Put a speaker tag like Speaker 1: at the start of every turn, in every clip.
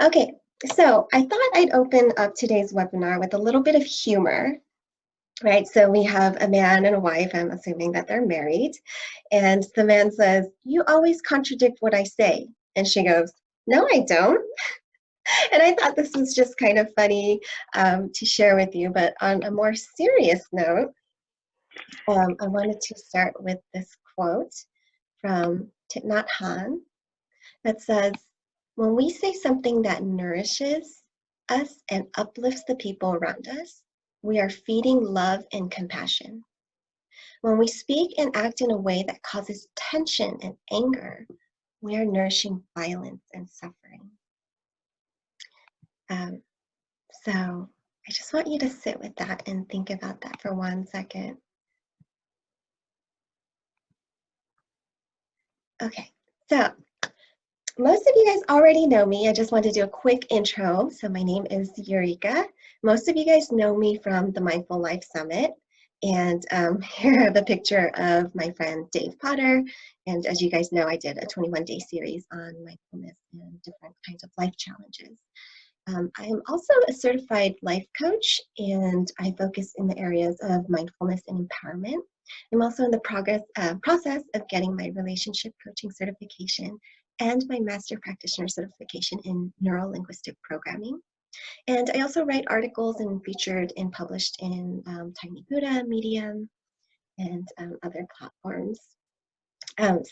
Speaker 1: Okay, so I thought I'd open up today's webinar with a little bit of humor, right? So we have a man and a wife, I'm assuming that they're married, and the man says, "You always contradict what I say." And she goes, "No, I don't." And I thought this was just kind of funny to share with you, but on a more serious note, I wanted to start with this quote from Thich Nhat Hanh that says, "When we say something that nourishes us and uplifts the people around us, we are feeding love and compassion. When we speak and act in a way that causes tension and anger, we are nourishing violence and suffering." Um, so I just want you to sit with that and think about that for 1 second. Okay, so most of you guys already know me. I just want to do a quick intro. So my name is Eureka. Most of you guys know me from the Mindful Life Summit. And here I have a picture of my friend Dave Potter. And as you guys know, I did a 21-day series on mindfulness and different kinds of life challenges. I am also a certified life coach, and I focus in the areas of mindfulness and empowerment. I'm also in the process of getting my relationship coaching certification and my master practitioner certification in neuro-linguistic programming. And I also write articles and featured and published in Tiny Buddha, Medium, and other platforms.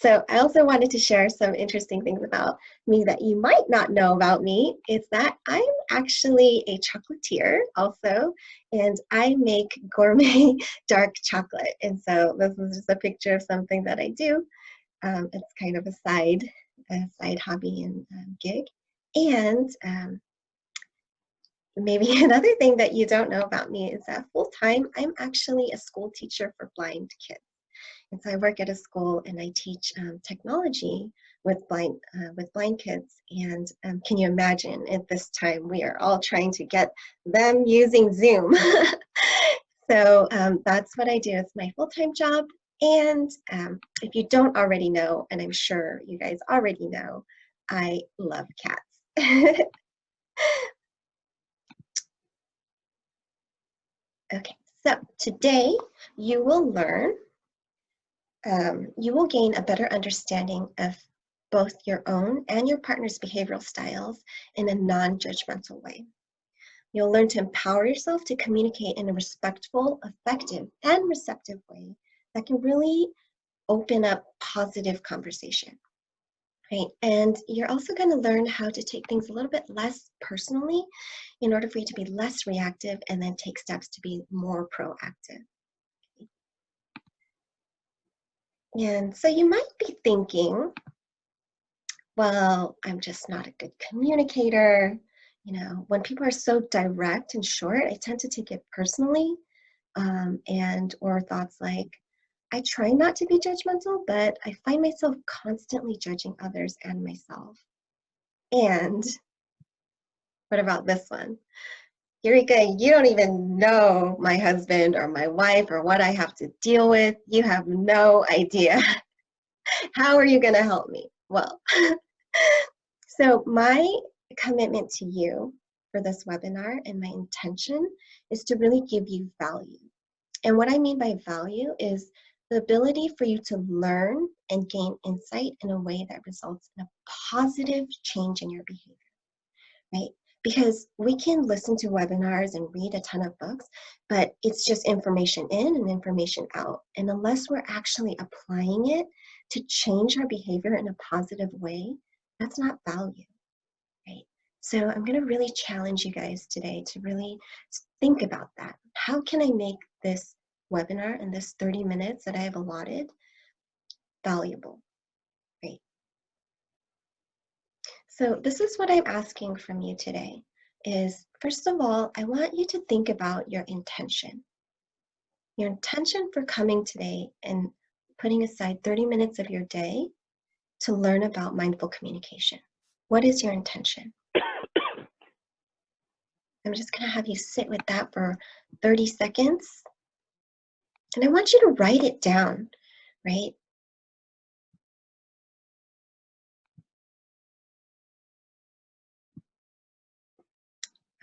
Speaker 1: So I also wanted to share some interesting things about me that you might not know about me, is that I'm actually a chocolatier also, and I make gourmet dark chocolate. And so this is just a picture of something that I do. It's kind of a side hobby and gig. And maybe another thing that you don't know about me is that full-time, I'm actually a school teacher for blind kids. And so I work at a school and I teach technology with blind kids. And can you imagine at this time we are all trying to get them using Zoom. So that's what I do. It's my full-time job. And if you don't already know, and I'm sure you guys already know, I love cats. Okay, so today you will learn, you will gain a better understanding of both your own and your partner's behavioral styles in a non-judgmental way. You'll learn to empower yourself to communicate in a respectful, effective, and receptive way that can really open up positive conversation, right? And you're also going to learn how to take things a little bit less personally in order for you to be less reactive and then take steps to be more proactive. And so you might be thinking, well, I'm just not a good communicator. You know, when people are so direct and short, I tend to take it personally. Or thoughts like, I try not to be judgmental, but I find myself constantly judging others and myself. And what about this one? Eureka, you don't even know my husband or my wife or what I have to deal with. You have no idea. How are you going to help me? Well, so my commitment to you for this webinar and my intention is to really give you value. And what I mean by value is the ability for you to learn and gain insight in a way that results in a positive change in your behavior, right? Because we can listen to webinars and read a ton of books, but it's just information in and information out. And unless we're actually applying it to change our behavior in a positive way, that's not value, right? So I'm going to really challenge you guys today to really think about that. How can I make this webinar and this 30 minutes that I have allotted valuable, right? So this is what I'm asking from you today is, first of all, I want you to think about your intention. Your intention for coming today and putting aside 30 minutes of your day to learn about mindful communication. What is your intention? I'm just going to have you sit with that for 30 seconds. And I want you to write it down, right?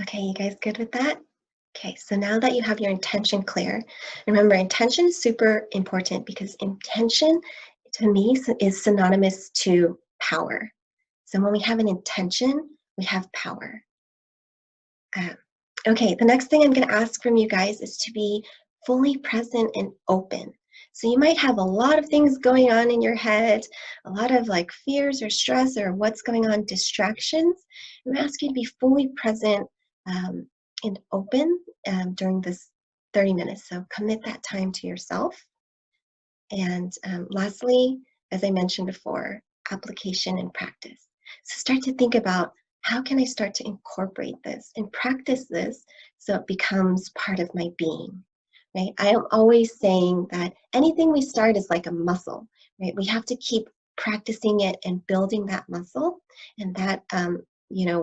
Speaker 1: Okay, you guys good with that? Okay, so now that you have your intention clear, remember intention is super important because intention to me is synonymous to power. So when we have an intention, we have power. Okay, the next thing I'm going to ask from you guys is to be fully present and open. So you might have a lot of things going on in your head, a lot of like fears or stress or what's going on, distractions. I'm going to ask you to be fully present and open during this 30 minutes. So commit that time to yourself. And lastly, as I mentioned before, application and practice. So start to think about how can I start to incorporate this and practice this so it becomes part of my being, right? I am always saying that anything we start is like a muscle, right? We have to keep practicing it and building that muscle, and that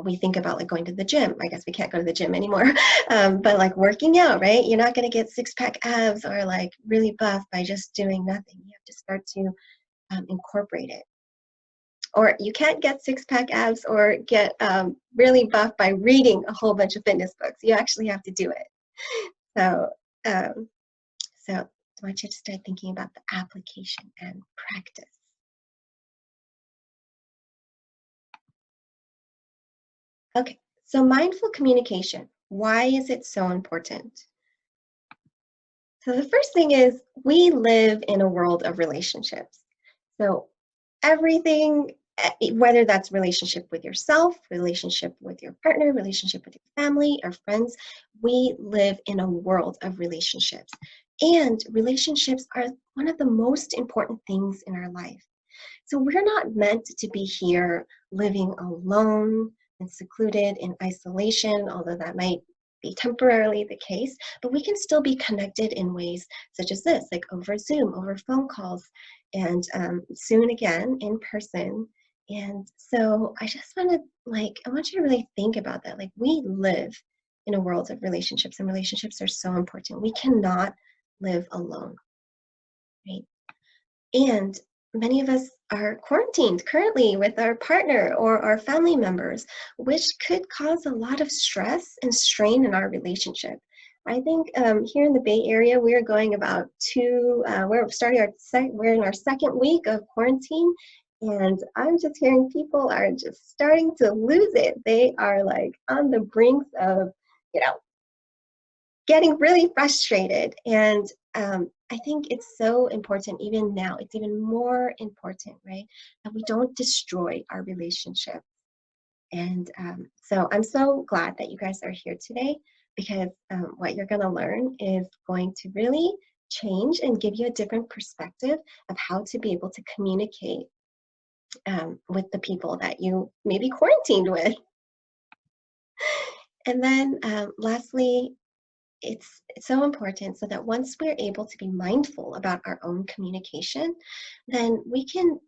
Speaker 1: we think about like going to the gym. I guess we can't go to the gym anymore, but like working out, right? You're not going to get six-pack abs or like really buff by just doing nothing. You have to start to incorporate it. Or you can't get six-pack abs or get really buff by reading a whole bunch of fitness books. You actually have to do it. So, I want you to start thinking about the application and practice. Okay, so mindful communication. Why is it so important? So the first thing is we live in a world of relationships. So everything, whether that's relationship with yourself, relationship with your partner, relationship with your family or friends, we live in a world of relationships. And relationships are one of the most important things in our life. So we're not meant to be here living alone and secluded in isolation, although that might be temporarily the case, but we can still be connected in ways such as this, like over Zoom, over phone calls, and soon again in person. And so I just want to I want you to really think about that. Like we live in a world of relationships, and relationships are so important. We cannot live alone, right? And many of us are quarantined currently with our partner or our family members, which could cause a lot of stress and strain in our relationship. I think here in the Bay Area, we are going about we're in our second week of quarantine, and I'm just hearing people are just starting to lose it. They are like on the brink of, you know, getting really frustrated. And I think it's so important, even now, it's even more important, right? That we don't destroy our relationship. And so I'm so glad that you guys are here today because what you're going to learn is going to really change and give you a different perspective of how to be able to communicate with the people that you may be quarantined with. And then lastly, it's so important so that once we're able to be mindful about our own communication, then we can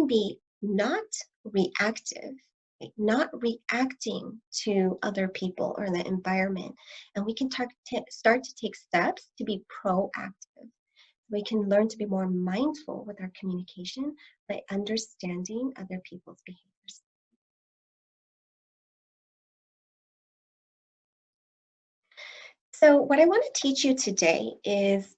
Speaker 1: be not reactive, like not reacting to other people or the environment, and we can start to take steps to be proactive. We can learn to be more mindful with our communication by understanding other people's behaviors. So what I want to teach you today is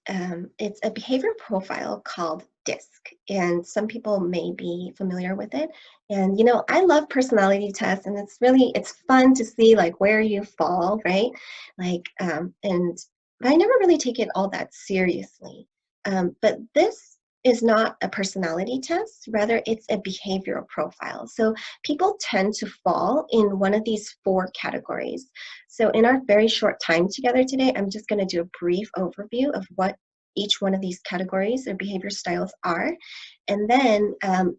Speaker 1: it's a behavior profile called DISC, and some people may be familiar with it. And I love personality tests, and it's fun to see like where you fall, right? But I never really take it all that seriously. But this is not a personality test, rather it's a behavioral profile. So people tend to fall in one of these four categories. So in our very short time together today, I'm just going to do a brief overview of what each one of these categories or behavior styles are, and then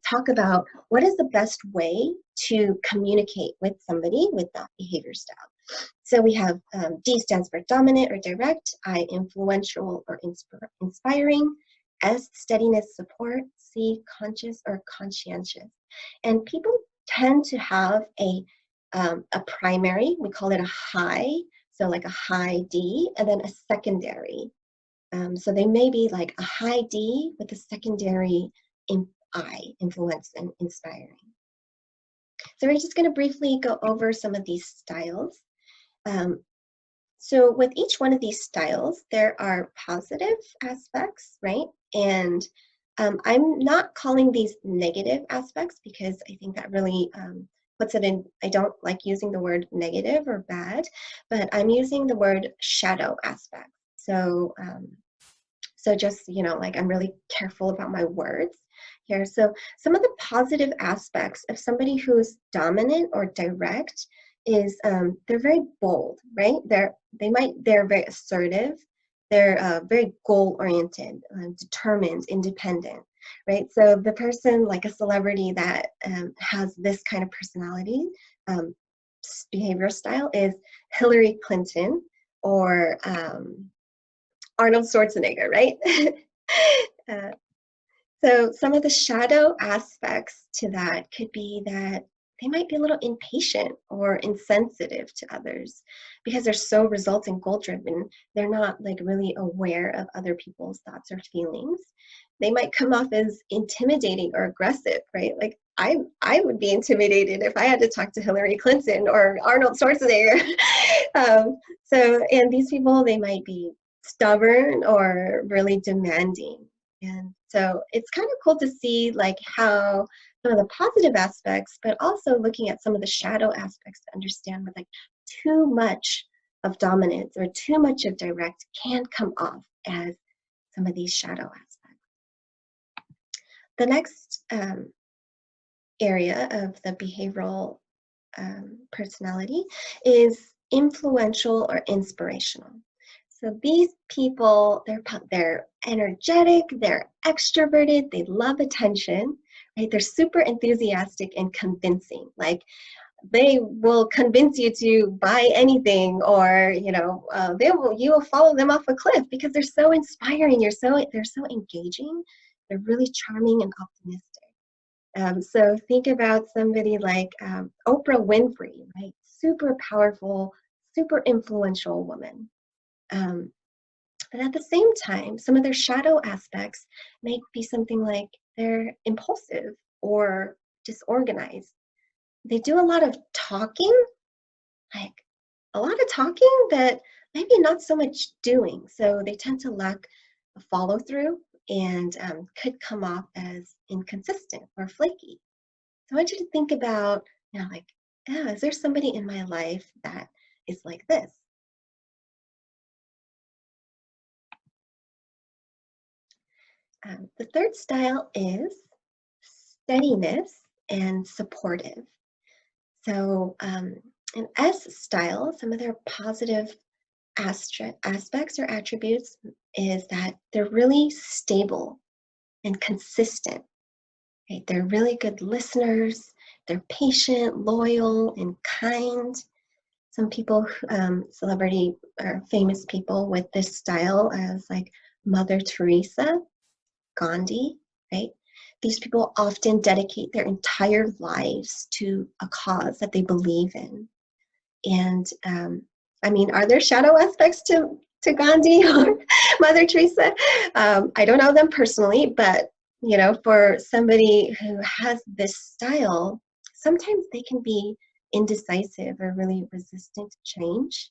Speaker 1: talk about what is the best way to communicate with somebody with that behavior style. So we have D stands for dominant or direct, I influential or inspiring, S steadiness support, C conscious or conscientious. And people tend to have a primary, we call it a high, so like a high D, and then a secondary. So they may be like a high D with a secondary I, influence and inspiring. So we're just going to briefly go over some of these styles. So with each one of these styles, there are positive aspects, right? And I'm not calling these negative aspects because I think that really puts it in, I don't like using the word negative or bad, but I'm using the word shadow aspect. So just, like I'm really careful about my words here. So some of the positive aspects of somebody who's dominant or direct is they're very bold, right? They're very assertive. They're very goal-oriented, determined, independent, right? So the person, like a celebrity that has this kind of personality, behavioral style is Hillary Clinton or Arnold Schwarzenegger, right? uh, so some of the shadow aspects to that could be that they might be a little impatient or insensitive to others because they're so result and goal driven. They're not like really aware of other people's thoughts or feelings. They might come off as intimidating or aggressive, right? Like I would be intimidated if I had to talk to Hillary Clinton or Arnold Schwarzenegger. And these people, they might be stubborn or really demanding. And so it's kind of cool to see like how some of the positive aspects, but also looking at some of the shadow aspects to understand where like too much of dominance or too much of direct can come off as some of these shadow aspects. The next area of the behavioral personality is influential or inspirational. So these people, they're energetic, they're extroverted, they love attention, right? They're super enthusiastic and convincing. Like they will convince you to buy anything, or you will follow them off a cliff because they're so inspiring. They're so engaging. They're really charming and optimistic. So think about somebody like Oprah Winfrey, right? Super powerful, super influential woman. But at the same time, some of their shadow aspects may be something like they're impulsive or disorganized. They do a lot of talking, like a lot of talking, but maybe not so much doing. So they tend to lack a follow through and could come off as inconsistent or flaky. So I want you to think about, is there somebody in my life that is like this? The third style is steadiness and supportive. So an S style, some of their positive aspects or attributes is that they're really stable and consistent. Right? They're really good listeners. They're patient, loyal, and kind. Some people, celebrity or famous people with this style as like Mother Teresa, Gandhi, right? These people often dedicate their entire lives to a cause that they believe in. And are there shadow aspects to Gandhi or Mother Teresa? I don't know them personally, but for somebody who has this style, sometimes they can be indecisive or really resistant to change.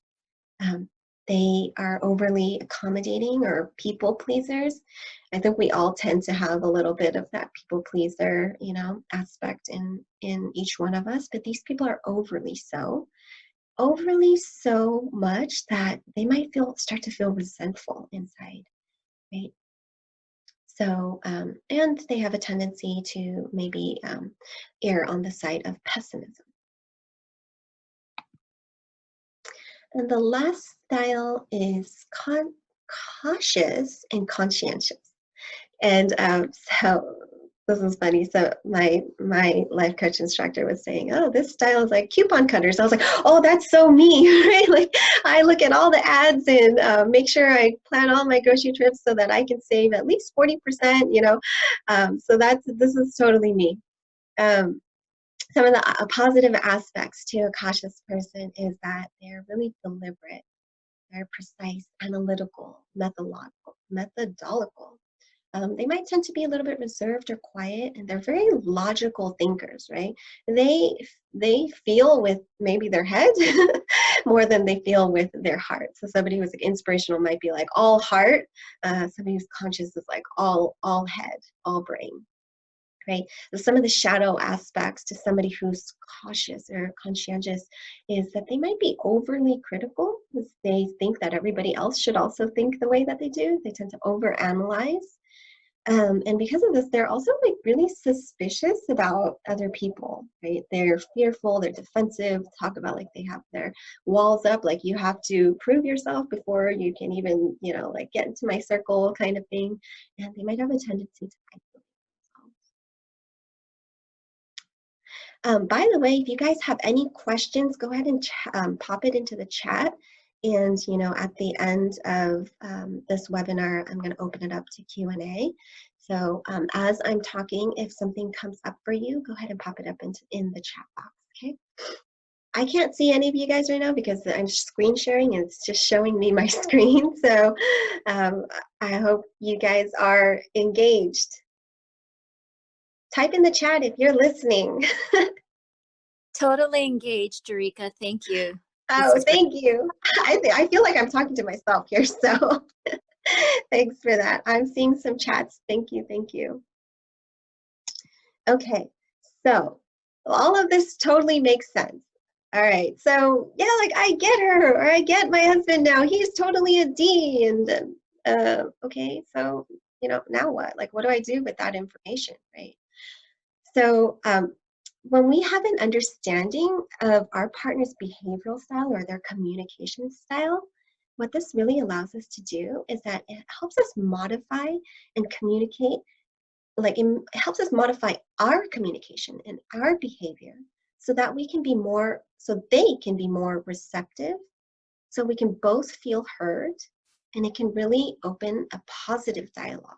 Speaker 1: They are overly accommodating or people pleasers. I think we all tend to have a little bit of that people pleaser, aspect in each one of us, but these people are overly so much that they might start to feel resentful inside, right? So, and they have a tendency to maybe err on the side of pessimism. And the last style is cautious and conscientious. And so this is funny. So my life coach instructor was saying, "Oh, this style is like coupon cutters." I was like, "Oh, that's so me, right?" Like I look at all the ads and make sure I plan all my grocery trips so that I can save at least 40%. So this is totally me. Some of the positive aspects to a cautious person is that they're really deliberate, they're precise, analytical, methodological. They might tend to be a little bit reserved or quiet, and they're very logical thinkers, right? They feel with maybe their head, more than they feel with their heart. So somebody who's like inspirational might be like all heart. Somebody who's conscious is like all head, all brain. Right? So some of the shadow aspects to somebody who's cautious or conscientious is that they might be overly critical because they think that everybody else should also think the way that they do. They tend to overanalyze. And because of this, they're also like really suspicious about other people, right? They're fearful, they're defensive, talk about like they have their walls up, like you have to prove yourself before you can even, like get into my circle kind of thing. And they might have a tendency to isolate themselves. By the way, if you guys have any questions, go ahead and pop it into the chat. And, at the end of this webinar, I'm going to open it up to Q&A. So as I'm talking, if something comes up for you, go ahead and pop it up in the chat box, okay? I can't see any of you guys right now because I'm screen sharing and it's just showing me my screen. So I hope you guys are engaged. Type in the chat if you're listening.
Speaker 2: Totally engaged, Eureka. Thank you.
Speaker 1: Oh, thank you. I feel like I'm talking to myself here, so thanks for that. I'm seeing some chats. Thank you, thank you. Okay, so all of this totally makes sense. All right, so yeah, like I get her, or I get my husband now. He's totally a D, and okay, so now what? Like, what do I do with that information, right? So when we have an understanding of our partner's behavioral style or their communication style, what this really allows us to do is that it helps us modify and communicate, like it helps us modify our communication and our behavior so that we can be more, so they can be more receptive, so we can both feel heard, and it can really open a positive dialogue,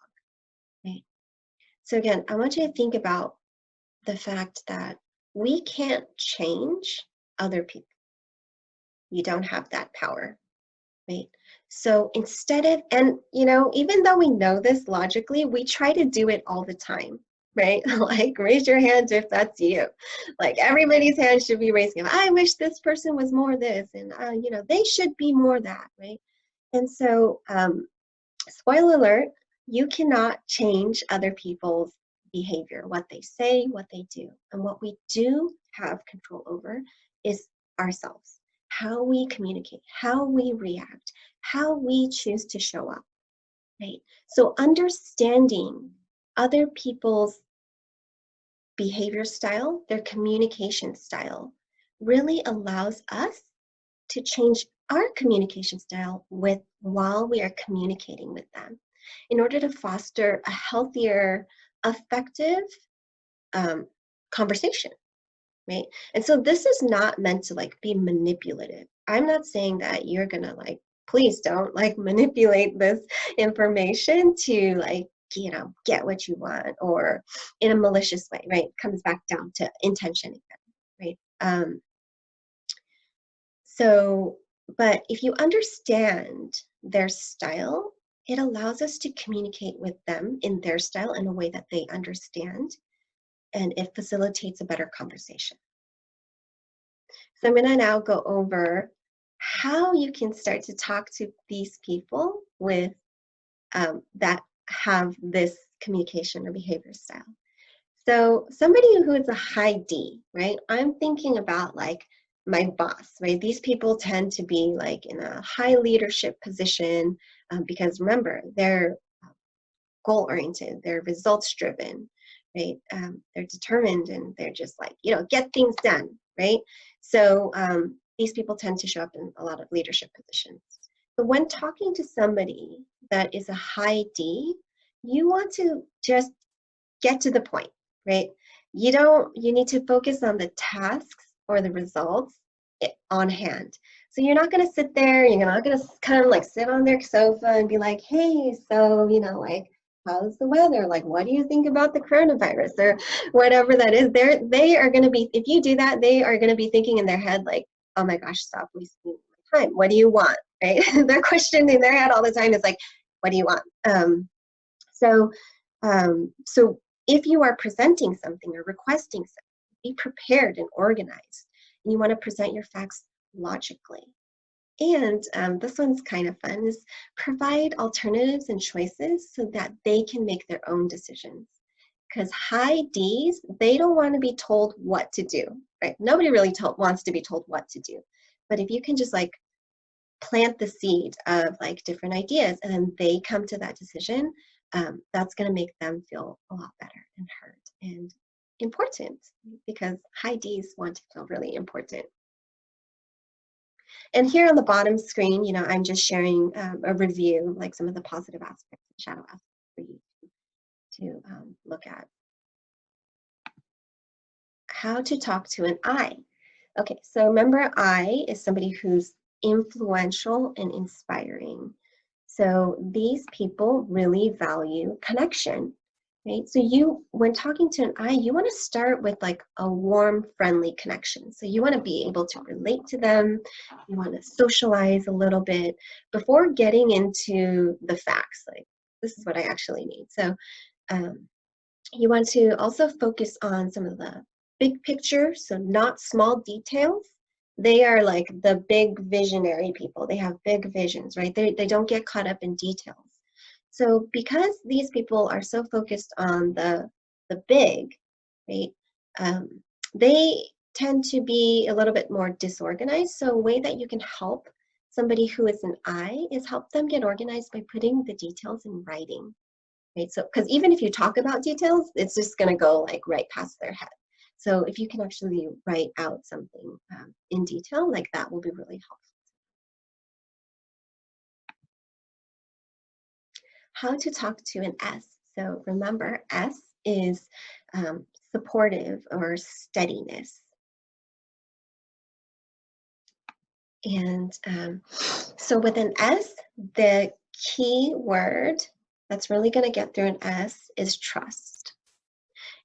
Speaker 1: right? So again, I want you to think about the fact that we can't change other people. You don't have that power, right? So instead of, and even though we know this logically, we try to do it all the time, right? Like raise your hand if that's you. Like everybody's hand should be raising. I wish this person was more this, and they should be more that, right? And so, spoiler alert, you cannot change other people's behavior, what they say, what they do. And what we do have control over is ourselves, how we communicate, how we react, how we choose to show up, right? So understanding other people's behavior style, their communication style, really allows us to change our communication style while we are communicating with them in order to foster a healthier, effective conversation, right? And so this is not meant to like be manipulative. I'm not saying that you're gonna like, please don't like manipulate this information to like, get what you want or in a malicious way, right? It comes back down to intention again, right? But if you understand their style, it allows us to communicate with them in their style in a way that they understand, and it facilitates a better conversation. So I'm going to now go over how you can start to talk to these people with that have this communication or behavior style. So somebody who is a high D, right? I'm thinking about like my boss, right? These people tend to be like in a high leadership position because remember, they're goal-oriented, they're results-driven, right? They're determined and they're just like, get things done, right? So these people tend to show up in a lot of leadership positions. But when talking to somebody that is a high D, you want to just get to the point, right? You need to focus on the tasks or the results on hand. So you're not going to sit there, you're not going to kind of like sit on their sofa and be like, hey, so, like, how's the weather? Like, what do you think about the coronavirus or whatever that is? They are going to be, if you do that, they are going to be thinking in their head like, oh my gosh, stop wasting my time. What do you want, right? Their question in their head all the time is like, what do you want? So if you are presenting something or requesting something, be prepared and organized. And you want to present your facts logically. And this one's kind of fun, is provide alternatives and choices so that they can make their own decisions. Because high Ds, they don't want to be told what to do, right? Nobody really wants to be told what to do. But if you can just like plant the seed of like different ideas and then they come to that decision, that's going to make them feel a lot better and heard and important, because high Ds want to feel really important. And here on the bottom screen, you know, I'm just sharing a review, like some of the positive aspects and shadow aspects for you to look at. How to talk to an I. Okay, so remember, I is somebody who's influential and inspiring. So these people really value connection, right? So when talking to an I, you want to start with like a warm, friendly connection. So you want to be able to relate to them. You want to socialize a little bit before getting into the facts. Like, this is what I actually need. So you want to also focus on some of the big picture, so not small details. They are like the big visionary people. They have big visions, right? They don't get caught up in details. So because these people are so focused on the big, right, they tend to be a little bit more disorganized. So a way that you can help somebody who is an I is help them get organized by putting the details in writing. Right? So, because even if you talk about details, it's just going to go like right past their head. So if you can actually write out something in detail, like that will be really helpful. How to talk to an S. So remember, S is supportive or steadiness. And so with an S, the key word that's really going to get through an S is trust.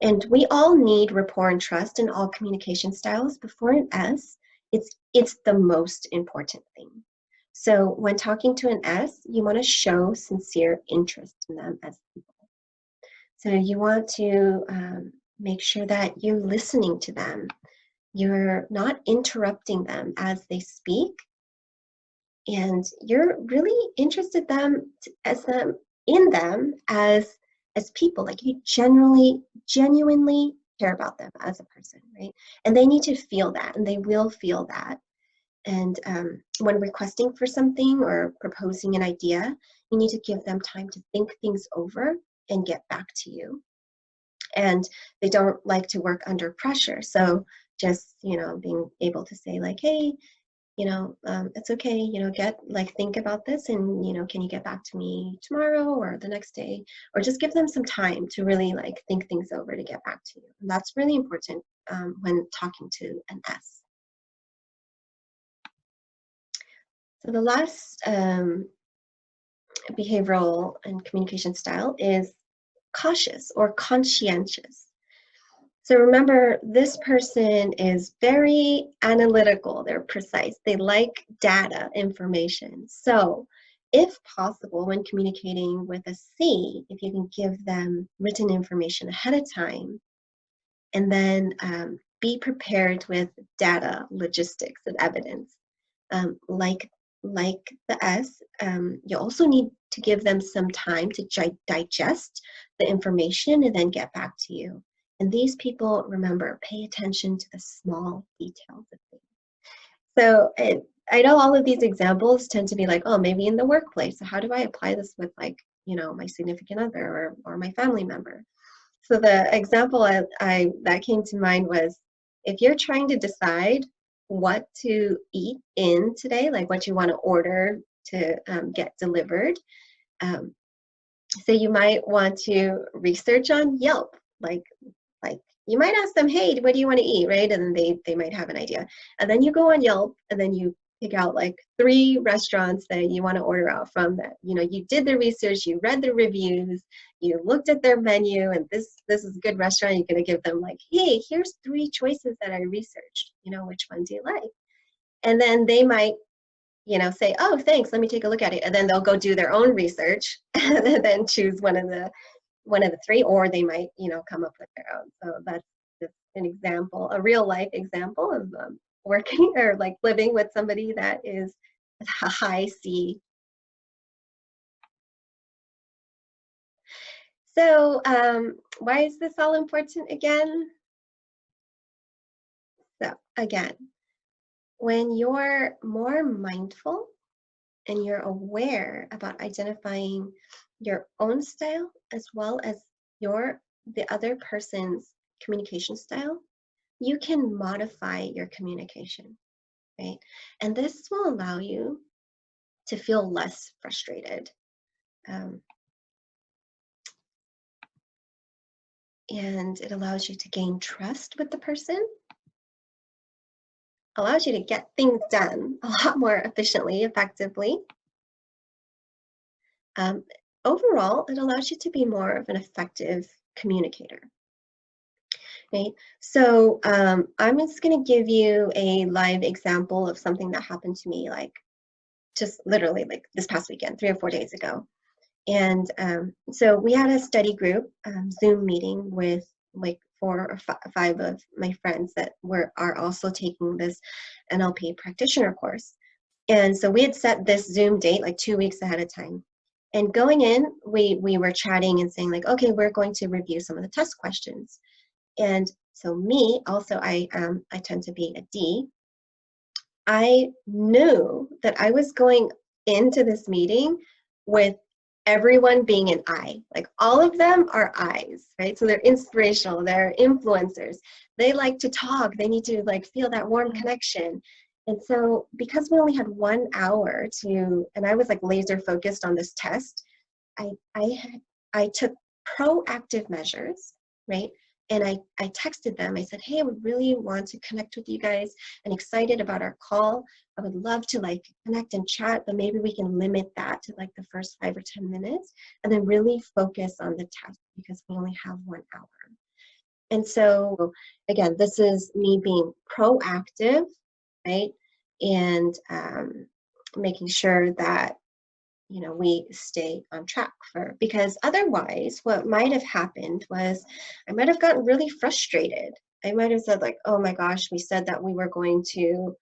Speaker 1: And we all need rapport and trust in all communication styles, but for an S, it's the most important thing. So when talking to an S, you want to show sincere interest in them as people. So you want to make sure that you're listening to them. You're not interrupting them as they speak, and you're really interested in them as people. Like, you genuinely care about them as a person, right? And they need to feel that, and they will feel that. And when requesting for something or proposing an idea, you need to give them time to think things over and get back to you. And they don't like to work under pressure. So just, you know, being able to say like, hey, you know, it's okay, you know, think about this, and, you know, can you get back to me tomorrow or the next day? Or just give them some time to really like think things over to get back to you. And that's really important when talking to an S. So the last behavioral and communication style is cautious or conscientious. So remember, this person is very analytical. They're precise. They like data, information. So if possible, when communicating with a C, if you can give them written information ahead of time, and then be prepared with data, logistics, and evidence. Like the S, you also need to give them some time to digest the information and then get back to you. And these people, remember, pay attention to the small details of things. So I know all of these examples tend to be like, oh, maybe in the workplace. So how do I apply this with, like, you know, my significant other or my family member? So the example that came to mind was, if you're trying to decide what to eat in today, like what you want to order to get delivered, so you might want to research on Yelp. Like you might ask them, hey, what do you want to eat, right? And then they might have an idea. And then you go on Yelp, and then you pick out like 3 restaurants that you want to order out from, that, you know, you did the research, you read the reviews, you looked at their menu, and this is a good restaurant. You're going to give them like, hey, here's 3 choices that I researched, you know, which one do you like? And then they might, you know, say, oh, thanks, let me take a look at it. And then they'll go do their own research and then choose one of the 3, or they might, you know, come up with their own. So that's just an example, a real life example of working or like living with somebody that is a high C. So why is this all important again? So again, when you're more mindful and you're aware about identifying your own style as well as the other person's communication style, you can modify your communication, right? And this will allow you to feel less frustrated. And it allows you to gain trust with the person, allows you to get things done a lot more efficiently, effectively. Overall, it allows you to be more of an effective communicator. Okay, so I'm just going to give you a live example of something that happened to me, like just literally like this past weekend, 3 or 4 days ago. And so we had a study group Zoom meeting with like 4 or 5 of my friends that are also taking this NLP practitioner course. And so we had set this Zoom date like 2 weeks ahead of time. And going in, we were chatting and saying like, okay, we're going to review some of the test questions. And so me, also, I tend to be a D. I knew that I was going into this meeting with everyone being an I. Like all of them are I's, right? So they're inspirational, they're influencers. They like to talk, they need to like feel that warm connection. And so because we only had 1 hour and I was like laser focused on this test, I took proactive measures, right? And I texted them. I said, hey, I would really want to connect with you guys and excited about our call. I would love to like connect and chat, but maybe we can limit that to like the first 5 or 10 minutes and then really focus on the test because we only have 1 hour. And so again, this is me being proactive, right? And making sure that we stay on track because otherwise what might have happened was I might have gotten really frustrated. I might have said like, oh my gosh, we said that we were going to,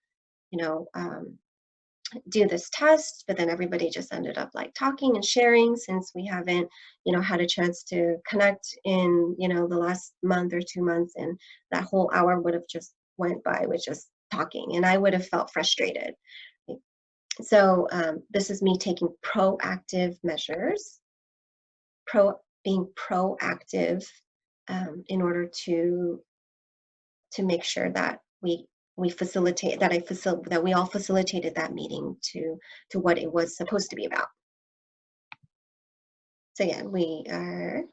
Speaker 1: do this test, but then everybody just ended up like talking and sharing since we haven't, had a chance to connect in, the last month or 2 months. And that whole hour would have just went by with just talking and I would have felt frustrated. So this is me taking proactive measures, being proactive in order to make sure that we facilitate that we all facilitated that meeting to what it was supposed to be about. So again, we are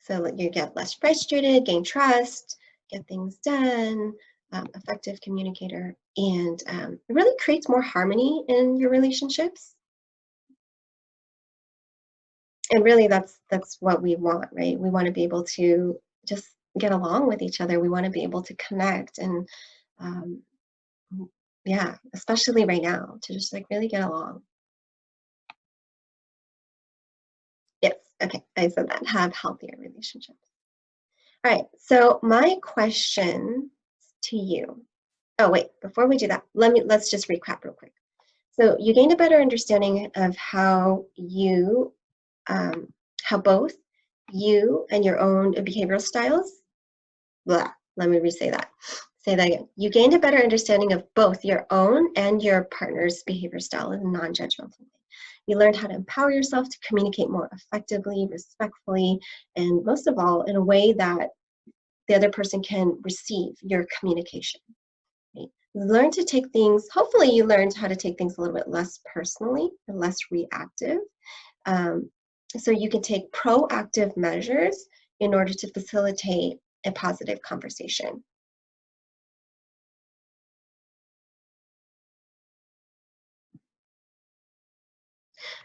Speaker 1: so you get less frustrated, gain trust, get things done, effective communicator, and it really creates more harmony in your relationships. And really that's what we want, right? We want to be able to just get along with each other. We want to be able to connect and yeah, especially right now, to just like really get along. Yes, okay, I said that, have healthier relationships. All right, so my question to you, oh wait, before we do that, let's just recap real quick. So you gained a better understanding of how both you and your own behavioral styles, blah, let me re-say that. Say that again. You gained a better understanding of both your own and your partner's behavior style in a non-judgmental way. You learned how to empower yourself to communicate more effectively, respectfully, and most of all, in a way that the other person can receive your communication. Right? Learn to take things, hopefully you learned how to take things a little bit less personally and less reactive. So you can take proactive measures in order to facilitate a positive conversation.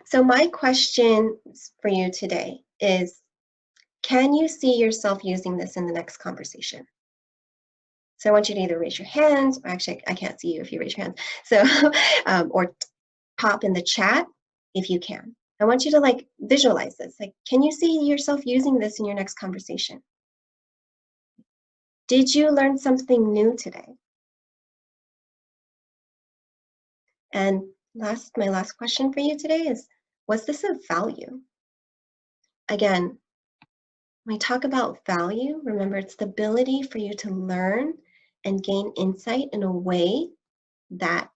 Speaker 1: So my question for you today is, can you see yourself using this in the next conversation? So I want you to either raise your hand, or actually I can't see you if you raise your hand, so or pop in the chat if you can. I want you to like visualize this. Like, can you see yourself using this in your next conversation? Did you learn something new today? And my last question for you today is, was this of value? Again, when we talk about value, remember it's the ability for you to learn and gain insight in a way that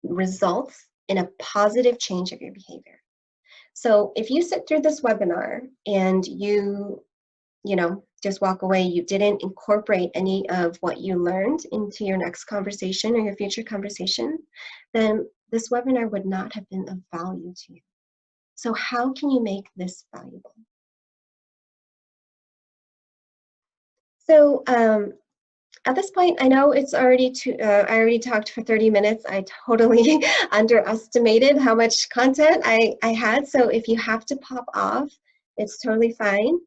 Speaker 1: results in a positive change of your behavior. So if you sit through this webinar and you just walk away, you didn't incorporate any of what you learned into your next conversation or your future conversation, then this webinar would not have been of value to you. So how can you make this valuable? So at this point, I know it's already I already talked for 30 minutes. I totally underestimated how much content I had. So if you have to pop off, it's totally fine.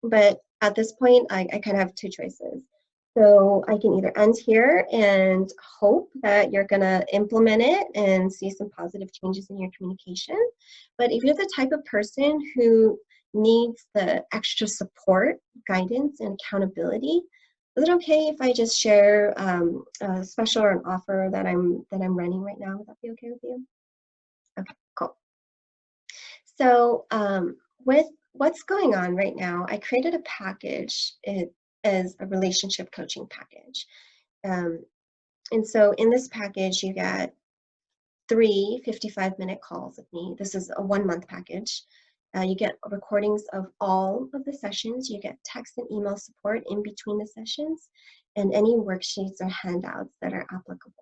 Speaker 1: But at this point, I kind of have two choices. So I can either end here and hope that you're going to implement it and see some positive changes in your communication. But if you're the type of person who needs the extra support, guidance, and accountability, is it okay if I just share a special or an offer that I'm running right now? Would that be okay with you? Okay, cool. So with what's going on right now, I created a package. It is a relationship coaching package. And so in this package, you get 3 55-minute calls with me. This is a 1-month package. You get recordings of all of the sessions. You get text and email support in between the sessions, and any worksheets or handouts that are applicable.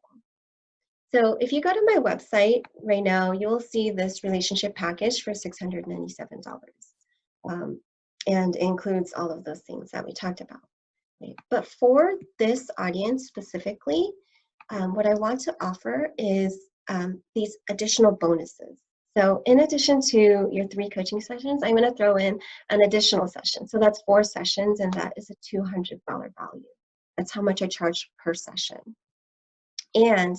Speaker 1: So if you go to my website right now, you'll see this relationship package for $697. And includes all of those things that we talked about. Right? But for this audience specifically, what I want to offer is these additional bonuses. So in addition to your 3 coaching sessions, I'm going to throw in an additional session. So that's 4 sessions, and that is a $200 value. That's how much I charge per session. And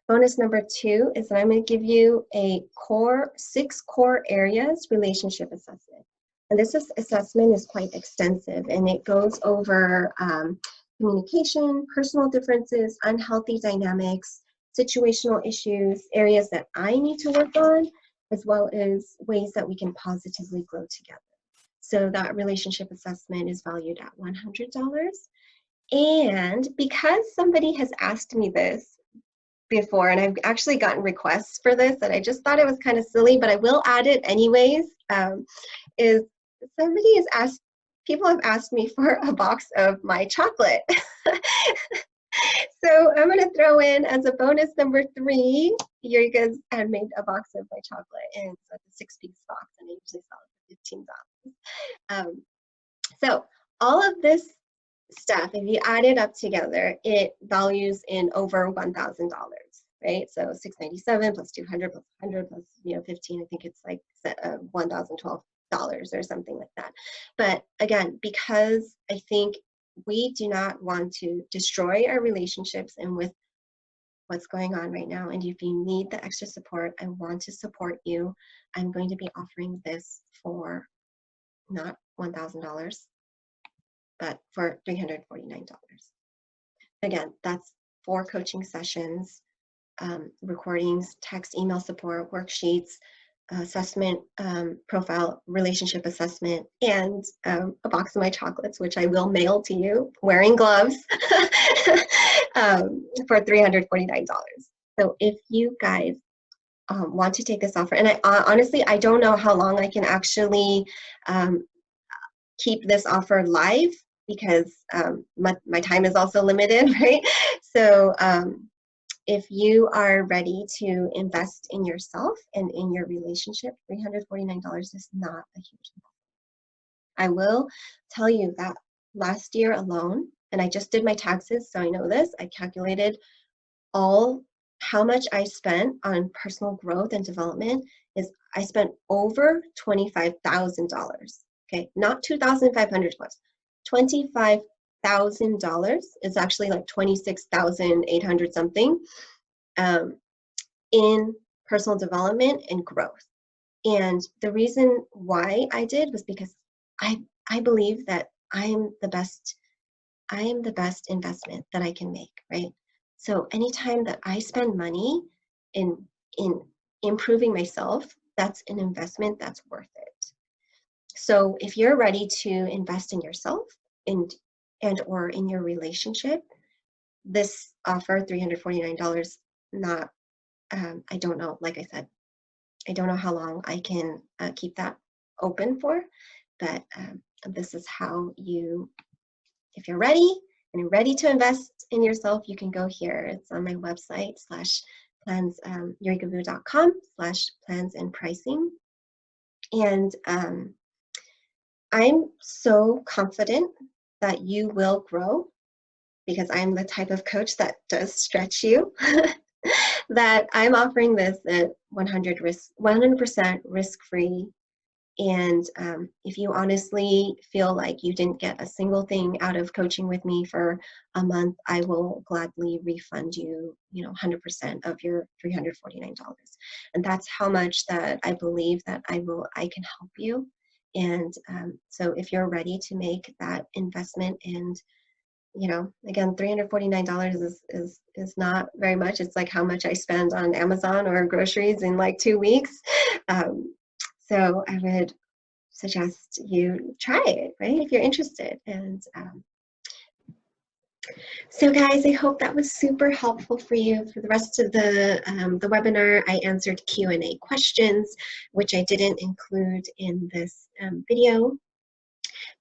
Speaker 1: bonus number 2 is that I'm going to give you a 6 core areas relationship assessment. And this assessment is quite extensive, and it goes over communication, personal differences, unhealthy dynamics, situational issues, areas that I need to work on, as well as ways that we can positively grow together. So that relationship assessment is valued at $100. And because somebody has asked me this before, and I've actually gotten requests for this, and I just thought it was kind of silly, but I will add it anyways, is somebody has asked, people have asked me for a box of my chocolate. So I'm going to throw in as a bonus number 3, you guys had made a box of my chocolate, and it's a 6-piece box, and I usually sell it for $15. So all of this stuff, if you add it up together, it values in over $1,000, right? So $697 plus 200 plus 100 plus 15. I think it's like $1,012 or something like that. But again, because I think we do not want to destroy our relationships, and with what's going on right now, and if you need the extra support, I want to support you. I'm going to be offering this for not $1,000, but for $349. Again, that's 4 coaching sessions, recordings, text, email support, worksheets, assessment, profile, relationship assessment, and a box of my chocolates, which I will mail to you wearing gloves for $349. So if you guys want to take this offer, and I honestly, I don't know how long I can actually keep this offer live, because my time is also limited, right? So if you are ready to invest in yourself and in your relationship, $349 is not a huge amount. I will tell you that last year alone, and I just did my taxes, so I know this, I calculated how much I spent on personal growth and development. Is I spent over $25,000. Okay, not $2,500, $25,000 is actually like 26,800 something in personal development and growth. And the reason why I did was because I believe that I am the best investment that I can make, right? So anytime that I spend money in improving myself, that's an investment that's worth it. So if you're ready to invest in yourself and or in your relationship, this offer, $349, not, I don't know, like I said, I don't know how long I can keep that open for, but this is how you, if you're ready and you're ready to invest in yourself, you can go here. It's on my website /plans, eurekavu.com/plans and pricing. And I'm so confident that you will grow because I'm the type of coach that does stretch you, that I'm offering this at 100% risk-free. And if you honestly feel like you didn't get a single thing out of coaching with me for a month, I will gladly refund you, 100% of your $349. And that's how much that I believe that I can help you. And so if you're ready to make that investment, and again, $349 is not very much. It's like how much I spend on Amazon or groceries in like 2 weeks. So I would suggest you try it, right, if you're interested. And so guys, I hope that was super helpful for you. For the rest of the webinar, I answered Q&A questions, which I didn't include in this video.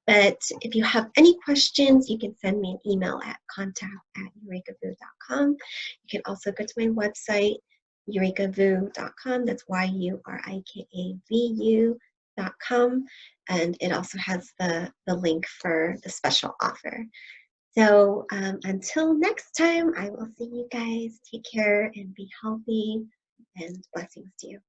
Speaker 1: But if you have any questions, you can send me an email at contact@eurekavu.com. You can also go to my website, eurekavu.com. That's YURIKAVU.com. And it also has the link for the special offer. So until next time, I will see you guys. Take care and be healthy, and blessings to you.